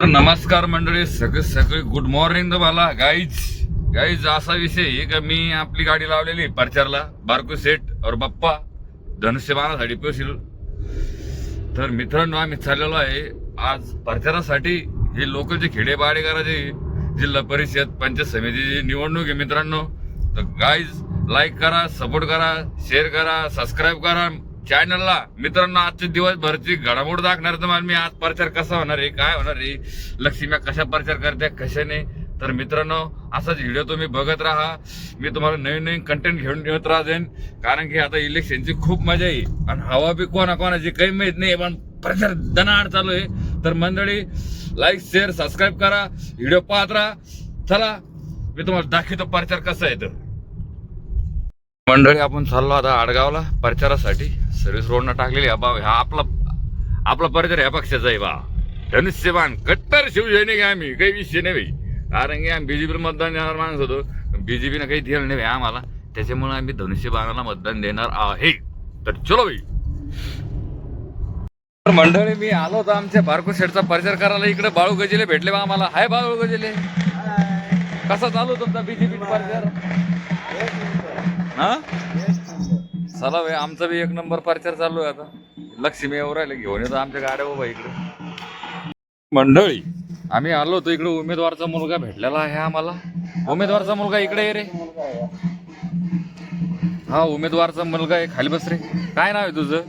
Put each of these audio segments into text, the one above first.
नमस्कार मंडळी, सगळे गुड मॉर्निंग तुम्हाला. गाईज असा विषय आहे का मी आपली गाडी लावलेली प्रचारला बारको सेट और बाप्पा धनुष्यबाणासाठी पोहोचलो. तर मित्रांनो आम्ही चाललेलो आहे आज प्रचारासाठी. हे लोकलचे खेडेपाडे करायचे जिल्हा परिषद पंचायत समितीची निवडणूक आहे मित्रांनो. तर गाईज लाईक करा, सपोर्ट करा, शेअर करा, सबस्क्राईब करा चॅनलला. मित्रांनो आजच्या दिवसभरची घडामोड दाखवणार तुम्हाला मी. आज प्रचार कसा होणार आहे, काय होणार आहे, लक्ष्मी कशा प्रचार करते कशाने. तर मित्रांनो असाच व्हिडिओ तुम्ही बघत राहा. मी तुम्हाला नवीन नवीन कंटेंट घेऊन येत राहते. कारण की आता इलेक्शनची खूप मजा आहे आणि हवा बी कोणाची काही माहित नाही, पण प्रचार दनाआड चालू आहे. तर मंडळी लाईक शेअर सबस्क्राईब करा, व्हिडिओ पाहत राहा. चला मी तुम्हाला दाखवतो प्रचार कसा आहे. तर मंडळी आपण चाललो आता आडगावला प्रचारासाठी. सर्व्हिस रोडनं टाकलेली हा आपला प्रचार ह्या पक्षाचा आहे बा. धनुष्यबाण कट्टर शिवसैनिक आहे आम्ही, काही विषय नाही भाई. कारण की आम्ही बीजेपीला मतदान देणार माणूस होतो, बीजेपीनं काही दिलं नाही आम्हाला, त्याच्यामुळे आम्ही धनुष्यबाणाला मतदान देणार आहे. तर चलो भाई. मंडळी मी आलो होतो आमच्या बारको शेडचा प्रचार करायला. इकडे बाळू गजेले भेटले बा आम्हाला. हाय बाळू गजेले, कसा चालू तुमचा बीजेपी प्रचार? हा चला भाई, आमचा बी एक नंबर प्रचार चालू आहे. आता लक्ष्मी येऊ राहिले घेऊन येतो आमच्या गाड्या बाबा इकडे. मंडळी आम्ही आलो होतो इकडे. उमेदवारचा मुलगा भेटलेला आहे आम्हाला. उमेदवारचा मुलगा इकडे ये रे. हा उमेदवारचा मुलगा आहे, खाली बस रे. काय नाव आहे तुझं?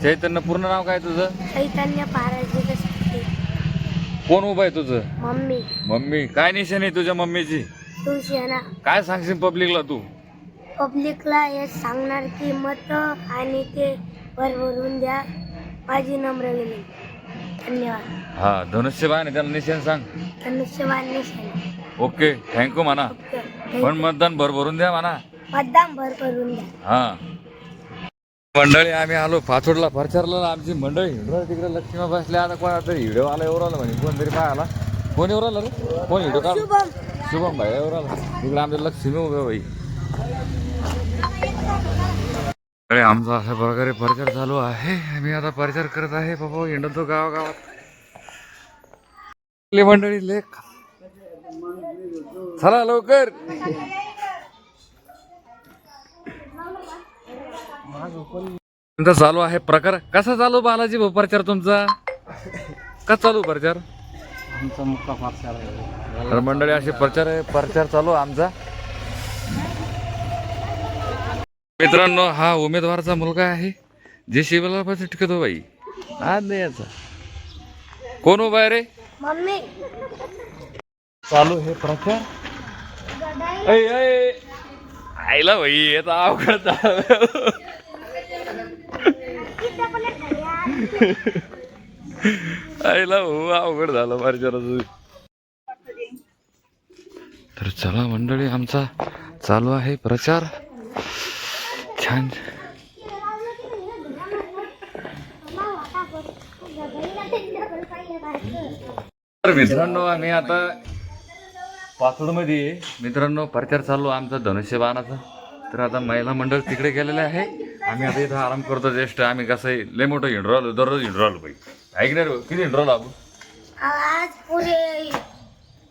चैतन्य. पूर्ण नाव काय तुझं? चैतन्य पाराजी. कोण उभा आहे तुझं? मम्मी. काय निशाणी आहे तुझ्या मम्मीची? काय सांगशील पब्लिकला तू? पब्लिकला हे सांगणार की मत आणि ते भरभरून द्या, माझी नम्र विनंती. धन्यवाद. हा धनुष्यबाण आहे, त्याला निशाण सांग. धनुष्यबाण निशाण. ओके थँक्यू म्हणा. पण मतदान भरभरून द्या म्हणा. मतदान भरभरून द्या. हा मंडळी आम्ही आलो पाचोडला प्रचारला. आमची मंडळी तिकडे लक्ष्मी बसल्या. आता कोणा तरी व्हिडिओ आला एवढा आला म्हणे. कोणतरी काय आला? कोण एवढा आला रे? कोण व्हिडिओ काढ? शुभम भाई एवढा आला. तिकडे आमच्या लक्ष्मी उभे भाई. अरे आमचा अशा प्रकारे प्रचार चालू आहे. आम्ही आता प्रचार करत आहे बाबा. हिंडतो गावागावात. मंडळी लेख चला लवकर. तुमचा चालू आहे प्रकार. कसा चालू बालाजी भाऊ प्रचार तुमचा? कसा चालू प्रचार? आमचा मुक्का प्रचार आहे. तर मंडळी असे प्रचार चालू आमचा. मित्रांनो हा उमेदवाराचा मुलगा आहे जे शिवला पण टिकतो बाई. आज नाही याचा कोण उभा आहे रे? मम्मी. चालू हे प्रचार. आईला भाई याचा अवघड आईला भाऊ अवघड झालं प्रचाराचं. तर चला मंडळी आमचा चालू आहे प्रचार छान. तर मित्रांनो आम्ही आता पाचोडमध्ये मित्रांनो प्रचार चालू आमचा धनुष्यबाणाचा. तर आता महिला मंडळ तिकडे गेलेले आहे. आम्ही आता इथं आराम करतो. ज्येष्ठ आम्ही कसं आहे लय मोठं हिंडू राहिलो, दररोज हिंडू राहिलो बाई. ऐकणार किती हिंडू राहिलो आपण? आज पुरे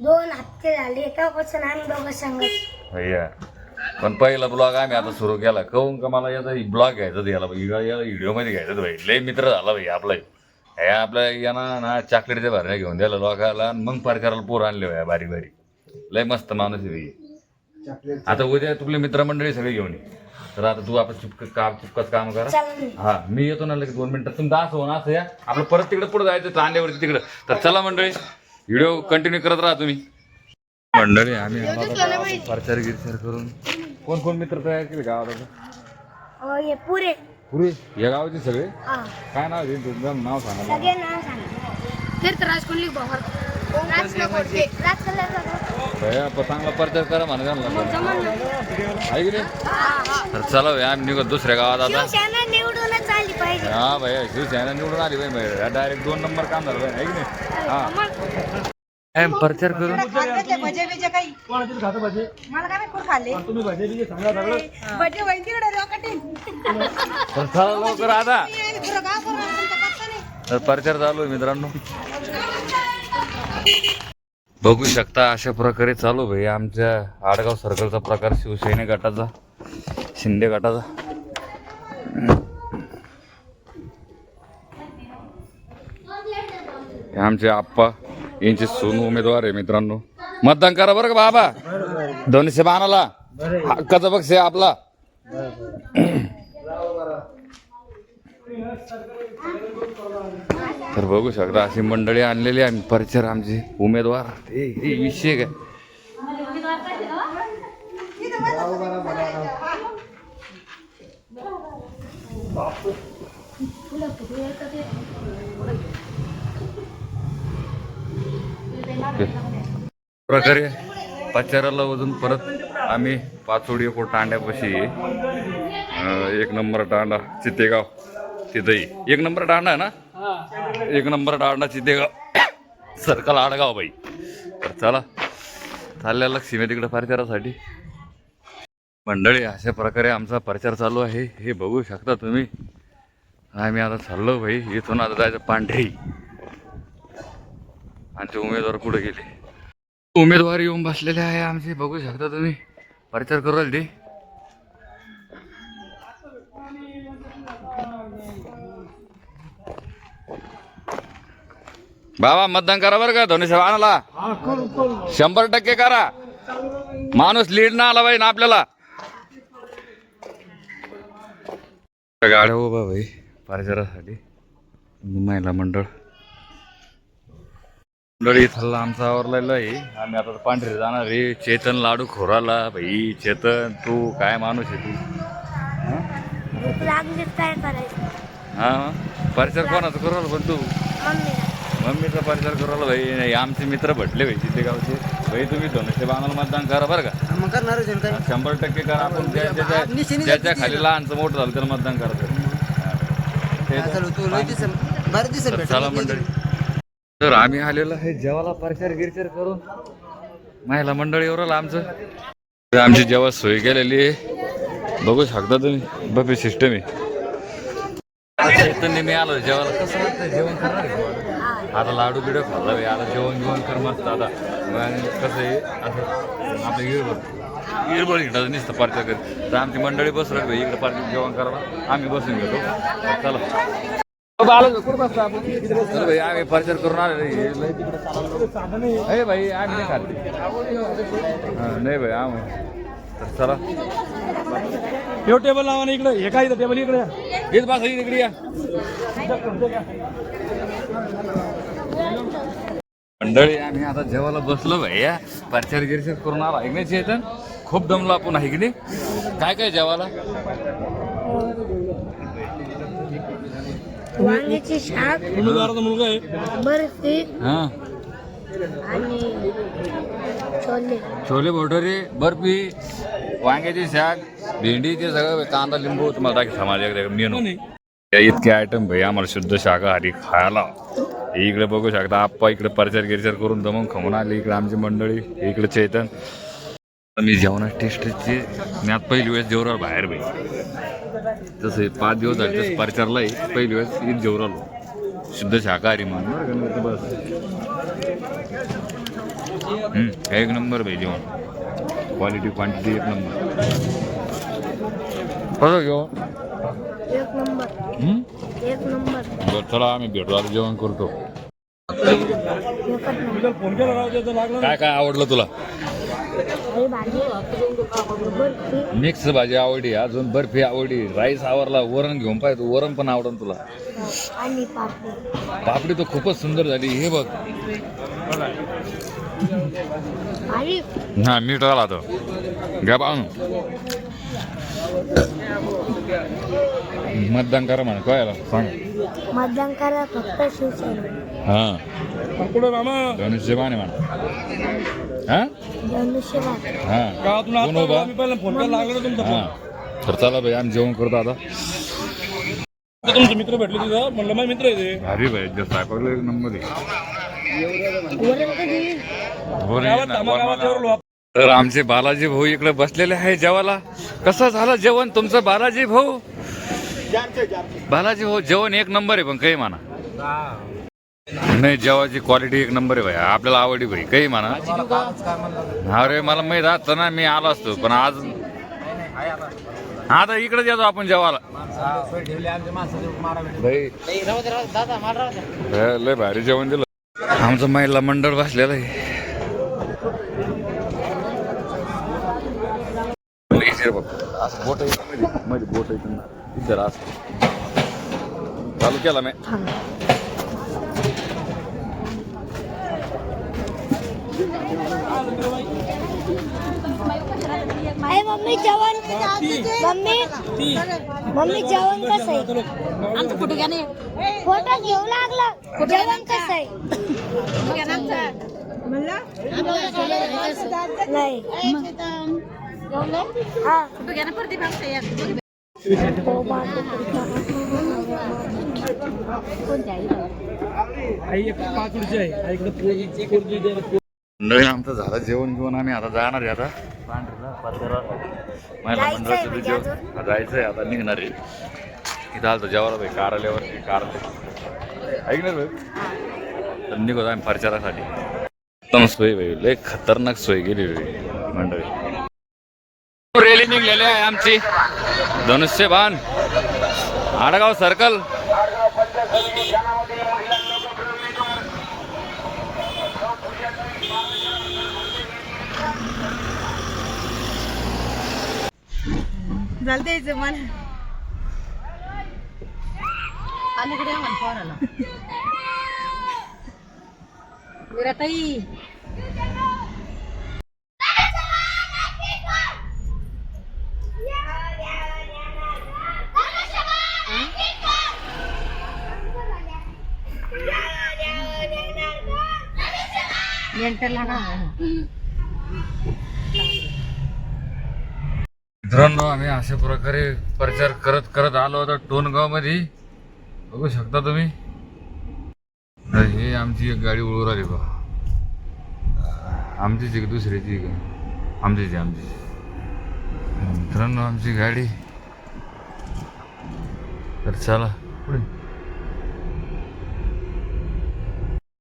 2 हप्ते झाले तेव्हापासून आम्ही दोघं सांगत. भैया पण पहिला ब्लॉग आम्ही आता सुरू केला. कहून का मला याचा ब्लॉग घ्यायचा याला व्हिडिओ मध्ये घ्यायचं भाई. लय मित्र झाला भाई आपला. हे आपल्या यानं ना चॉकलेटच्या भरण्या घेऊन द्यायला लोकाला. मग प्रचाराला पोर आणले भाई बारी बारी. लय मस्त माणूस आहे भाई. आता उद्या तुपले मित्रमंडळी सगळे घेऊन ये. तर आता तू आपण चुपकच काम करा. हा मी येतो ना लगेच 2 मिनिटात. तुमचं असं हो ना असं या आपलं परत तिकडे पुढे जायचं तांड्यावरती तिकडं. तर चला मंडळी व्हिडिओ कंटिन्यू करत राहा तुम्ही. मंडळी आम्ही प्रचार गिरचार करून कोण मित्र तयार केले गावाला? पुरे या गावाचे सगळे. काय नाव आहे तुमचं? नाव सांगा. सगळे नाव सांगा. तीर्थराज कुंडलिक बहार. चांगला प्रचार करा म्हणा ऐकले. तर चला आम्ही निघत दुसऱ्या गावात आता. शिवसेना निवडूनच आली पाहिजे. हा भैया शिवसेना निवडून आली भाई. डायरेक्ट 2 नंबर काम झालं भाई. ऐक नाही. हा प्रचार करून भजे बिजे काही कोणाचे खातं भजे मला काय कोण खाल्ले तुम्ही भजे बिजे सांगा सगळं भजे वैदिकडे रॉकेटिंग तर चला लवकर आता. तर प्रचार चालू आहे मित्रांनो. बघू शकता अशा प्रकारे चालू भाई आमच्या आडगाव सर्कलचा प्रकार, शिवसेने गटाचा, शिंदे गटाचा. हे आमचे आप्पा यांचे सून उमेदवार आहे मित्रांनो. मतदान करा बरं का बाबा, 212 हक्काचा पक्ष आहे आपला. तर बघू शकता अशी मंडळी आणलेली आहे परिचर आमचे उमेदवार. हे विषय काय प्रकारे पाचाराला वजून परत आम्ही पाचोडी को तांड्यापाशी 1 नंबर तांडा चितेगाव, तिथंही 1 नंबर तांडा आहे ना, 1 नंबर तांडा चितेगाव सर्कल आडगाव बाई. तर चला चालल्या लक्ष्मी तिकडे प्रचारासाठी. मंडळी अशा प्रकारे आमचा प्रचार चालू आहे, हे बघू शकता तुम्ही. आम्ही आता चाललो भाई, इथून आता जायचं पांढरी. आमचे उमेदवार पुढे गेले, उमेदवार येऊन बसलेले आहे आमचे, बघू शकता तुम्ही. प्रचार करू राहिले ते. बाबा मतदान करा बरं का, धनुष्य बाणाला 100% करा. माणूस लीड ना आला पाहिजे ना आपल्याला. गाड्या उभा भाई प्रचारासाठी. महिला मंडळ इथला आमचा आवरलेला आहे. आम्ही आता पांढरी जाणार आहे. चेतन लाडू खोराला भाई. चेतन तू काय माणूस आहे तू. काय करायचं? हा प्रचार कोणाचा करू पण तू मम्मीचा प्रचार करू राहिला भाई. नाही आमचे मित्र भेटले भाई तिथे गावचे भाई. तुम्ही 212 मतदान करा बरं का. 100% करा. आपण ज्याच्या खाली लहानचं मोठं झालं त्याला मतदान करायचं. चला मंडळी, तर आम्ही आलेलो आहे जेवायला प्रचार गिरचार करून. महिला मंडळीवर आमचं आमची जेव्हा सोय केलेली आहे, बघू शकता तुम्ही. बफे सिस्टम आहे. चैतन्य मी आलो जेवायला. कसं वाटतं जेवण करणार आता? लाडू बिडू खाल्ला भाई. आता जेवण कर मस्त. आता कसं आहे असं आपलं इरबळ हिंडाचं नुसतं प्रचार करत. तर आमची मंडळी बसू भाई इकडे प्रचार जेवण करायला. आम्ही बसून घेतो. चला भाई आम्ही प्रचार करून आले भाई. आम्ही नाही खाल्ली नाही भाई आम्ही. तर चला हे टेबल लावा ना इकडे. हे काय टेबल इकडे येत बस इकडे या. मंडळी आम्ही आता जेवायला बसलो भैया. प्रचार गिरचार करून आला ऐकण्याच येतं. खूप दमलो आपण आहे की नाही. काय काय जेवायला? वांग्याची शाक, उमेदवाराचा मुलगा आहे. बर्फी हा आणि छोले. छोले भटुरे, बर्फी, वांग्याची शाक, भेंडी, ते सगळं कांदा लिंबू तुम्हाला टाकी समाज मेनू. इतके आयटम भाई आम्हाला शुद्ध शाकाहारी खायला. इकडे बघू शकता आप्पा इकडे प्रचार गिरचार करून दमून खमून आले. इकडे आमची मंडळी, इकडे चेतन. मी जेवणाची टेस्टची मी आज पहिली वेळेस जेवणार बाहेर भाई. तसं 5 दिवस झाले तसं प्रचारला आहे. पहिली वेळेस ईद जेवण आलो शुद्ध शाकाहारी म्हणून. बस 1 नंबर भाई जेवण. Quality quantity 1 number. कसं घेऊ? 1 नंबर. 1 नंबर. बरं चला आम्ही भेटू आता जेवण करतो. फोन केला राव त्याचं लागलं. काय काय आवडलं तुला? भाजी, बर्फी, मिक्स भाजी आवडली. अजून बर्फी आवडली. राईस आवडला. वरण घेऊन पाहिजे. वरण पण आवडलं तुला. आणि पापडी. पापडी तर खूपच सुंदर झाली. हे बघ आणि हा मीठ आला तो घ्या पाहून. मतदान करा म्हणा काय सांग. मतदान करा फक्त शिवसेना. हा कुठं मामा धनुष्य बाणे म्हणा. हा धनुष्यबाण. हा गावातून कोण उभा? आम्ही पहिला फोन केला लागला तुमचा हा तर चला भाई आम्ही जेवण करतो आता. तुमचे मित्र भेटले तिथं. म्हणलं माझे मित्र आहे ते. भारी भाई स्वयंपाकला 1 नंबर आहे. वरण कधी? गावात थांबा, गावात जेवलो. तर आमचे बालाजी भाऊ इकडे बसलेले आहे जेवायला. कसं झालं जेवण तुमचं बालाजी भाऊ? बालाजी भाऊ जेवण 1 नंबर आहे पण काही म्हणा. नाही जेवाची क्वालिटी एक नंबर आहे भाई, आपल्याला आवडली भाई, काही म्हणा. अरे मला माहित असतं ना, मी आलो असतो, पण आज आता इकडेच येतो आपण जेवायला. भाई लय भारी जेवण दिलं. आमचं महिला मंडळ बसलेलं आहे. असं बोट मध्ये बोट इथं असं चालू केला मी. मम्मी जेवण मम्मी जेवण कसं आहे? आमचा फोटो घ्या नाही फोटो घेऊ लागला. जेवण कसं आहे? नाही हा फोटो घ्या ना परत मागचा मंडळी आमचं झालं जेवण घेऊन आम्ही आता जाणार आहे. आता महिला मंडळाचं जेवण जायचंय, आता निघणार आहे. इथं आलं तर जेवायला भाई कारल्यावरती कारले ऐकणार भाई, तर निघतो आम्ही प्रचारासाठी. उत्तम सोय भाई, लय खतरनाक सोय गेली मंडळी. रॅली निघलेली आहे आमची धनुष्यबाण आडगाव सर्कल. झालं द्यायचं मला अलीकडे आम्हाला पोराला विराताई मित्रांनो आम्ही अशा प्रकारे प्रचार करत करत आलो होतो टोनगाव मध्ये. बघू शकता तुम्ही, हे आमची एक गाडी उडवून राहिली बा. आमचीच एक दुसऱ्याची आमचीच आमची. मित्रांनो आमची गाडी, तर चला पुढे.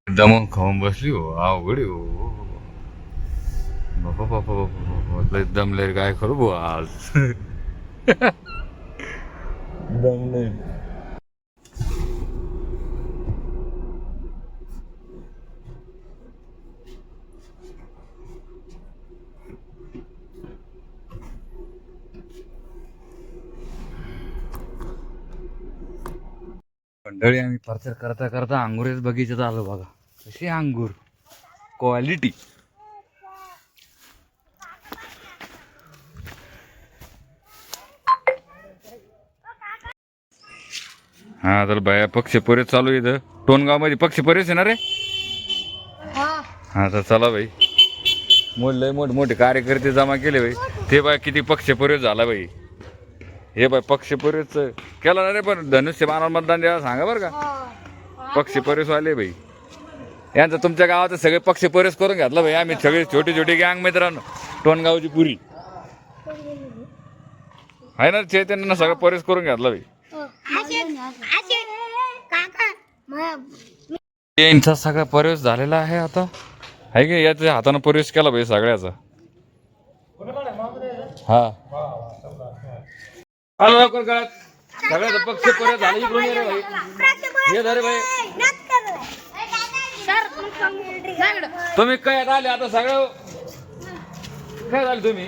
दमून खाऊन बसली हो, अवघडी हो बापा बापा बापा. लय दमले काय करू भाऊ आज. दमले. मंडळी आम्ही प्रचार करता करता अंगुरेच बगीच्यात आलो बघा. कशी अंगूर क्वालिटी. हा तर बाया पक्ष परेड चालू इथं टोनगाव मध्ये. पक्ष परेड आहे ना रे? हा तर चला भाई, लय मोठे मोठे कार्यकर्ते जमा केले भाई. ते बाय किती पक्ष परेड झाला भाई. हे बाय पक्ष परेड केला ना रे, पण धनुष्यबाणाला मतदान द्यायला सांगा बरं का. पक्ष परेड वाले भाई यांचं तुमच्या गावात सगळे पक्ष परेड करून घेतला भाई. आम्ही सगळे छोटी छोटी गँग मित्रांनो टोनगावची पुरी आहे ना, चैतन्य सगळं परेड करून घेतला भाई. यांचा सगळा प्रवेश झालेला आहे आता, आहे की याच्या हाताने प्रवेश केला भाई सगळ्याचा. हा आलो लवकर कळत सगळ्याचा पक्ष प्रवेश झाला. इकडून ये रे भाई, ये धरे भाई. तुम्ही काय आले आता सगळं काय झालं तुम्ही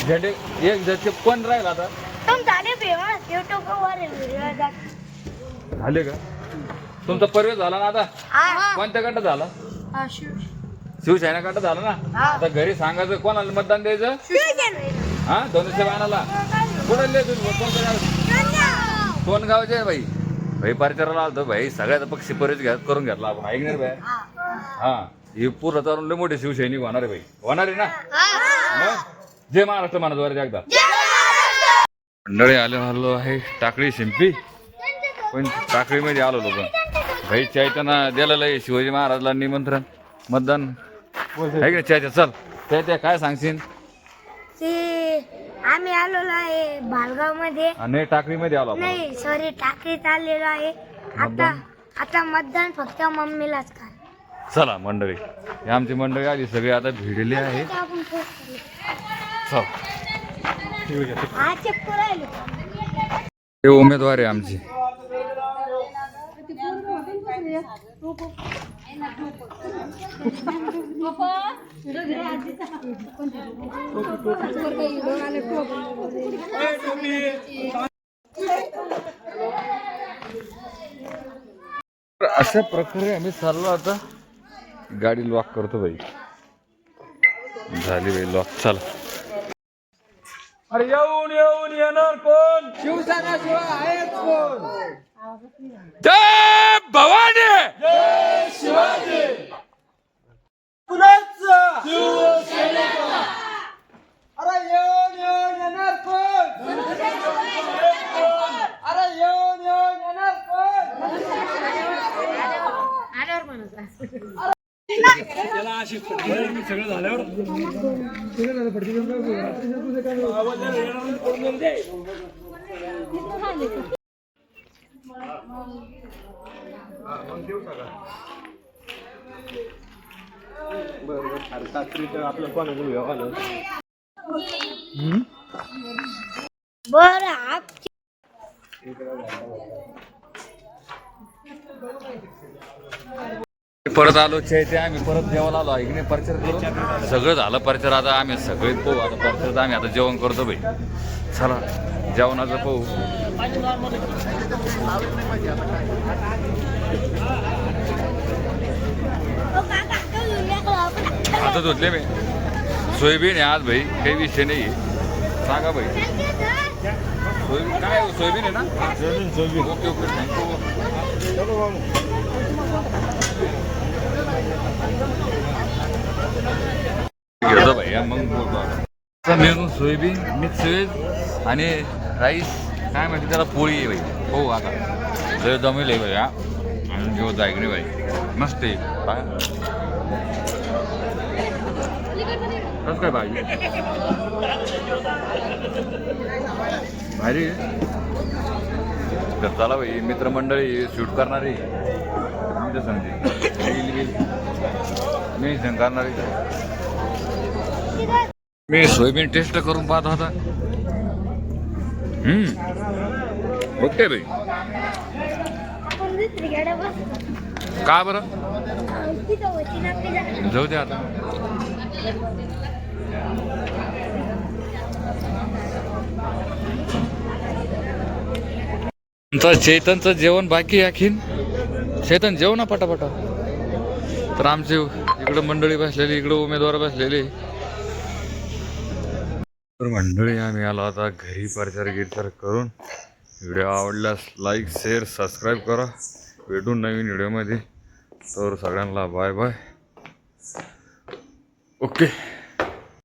झेंडे एक झटके कोण राहील आता झाले का? तुमचा प्रवेश झाला ना आता? कोणत्या गटात झाला? शिवसेना गटात झाला ना? आता घरी सांगायचं कोणाला मतदान द्यायचं? हा धनुष्यबाणाला. कुठले तुम्ही कोणत्या गाव? टोनगावचे आहे भाई. भाई प्रचाराला आलतो भाई, सगळ्याचा पक्ष प्रवेश करून घेतला आपण ऐकणार भाई. हा हे पूर्ण तरुण लय मोठे शिवसैनिक होणार आहे भाई. होणार आहे ना? जय महाराष्ट्र म्हणा द्वारे एकदा. मंडळी आलो आहे टाकळी शिंपी, पण टाकळीमध्ये आलो पण भाई चैतन्य दिलेलं आहे शिवाजी महाराजला निमंत्रण मतदान आहे का. चैत्या चल, चैत्या काय सांगशील? ते आम्ही आलेलो आहे भालगाव मध्ये. नाही टाकळीमध्ये आलो आपण. नाही सॉरी टाकळीत आलेलो आहे. आता आता मतदान फक्त मम्मीलाच करा. चला मंडळी, ही आमची मंडळी आली सगळी आता भिडली आहे. आता आपण post करू. चल. हा चक्कर राहिले. हे उमेदवार आहे आमचे. अशा प्रकारे आम्ही चाललो आता. गाडी लॉक करतो भाई. झाली भाई लॉक. चला. अरे येऊन येऊन येणार कोण? शिवसेना शिवाय आहेच कोण? जय भवानी. जय शिवाजी. कुणाचा? शिवसेनेचा. अरे येऊन येऊन येणार कोण? अरे येऊन येऊन येणार कोण? त्याला अशी सगळं झाल्यावर बर परत आलो ते आम्ही परत जेवायला आलो इकडे प्रचार करू. सगळं झालं प्रचार. आता आम्ही सगळे पाहू आता प्रचार. आम्ही आता जेवण करतो भाई. चला जेवणाचं पाहू. आता धुतले मी. सोयाबीन आहे आज भाई, काही विषय नाही. सांगा भाई सोयाबीन काय? सोयाबीन आहे ना? सोयाबीन. Okay okay thank you. घेतो भाई मग बोलतो आता. मेनू सोयाबीन मिक्स व्हेज आणि राईस काय माहिती त्याला पोळी आहे भाई. हो आता लय जमेल आहे भाई. हा आणि जेव्हा जायकडे भाई मस्त आहे. काय कसं काय भाजी भारी आहे. तर चला भाई मित्रमंडळी शूट करणारी संधी मी करणारी. मी सोयाबीन टेस्ट करून पाहत होता. ओके भाई. आपण दुसरी गाड्या बस. का बरं? तिथं होती ना आपली जागा. जाऊ दे आता. चेतनचं जेवण बाकी आणखीन. चेतन जेव ना पटापटा. तर आमचे इकडं मंडळी बसलेली, इकडं उमेदवार बसलेले. तर मंडळी आम्ही आलो आता घरी प्रचार गिरचार करून. व्हिडिओ आवडल्यास लाईक शेअर सबस्क्राईब करा. भेटून नवीन व्हिडिओमध्ये. तर सगळ्यांना बाय बाय. ओके.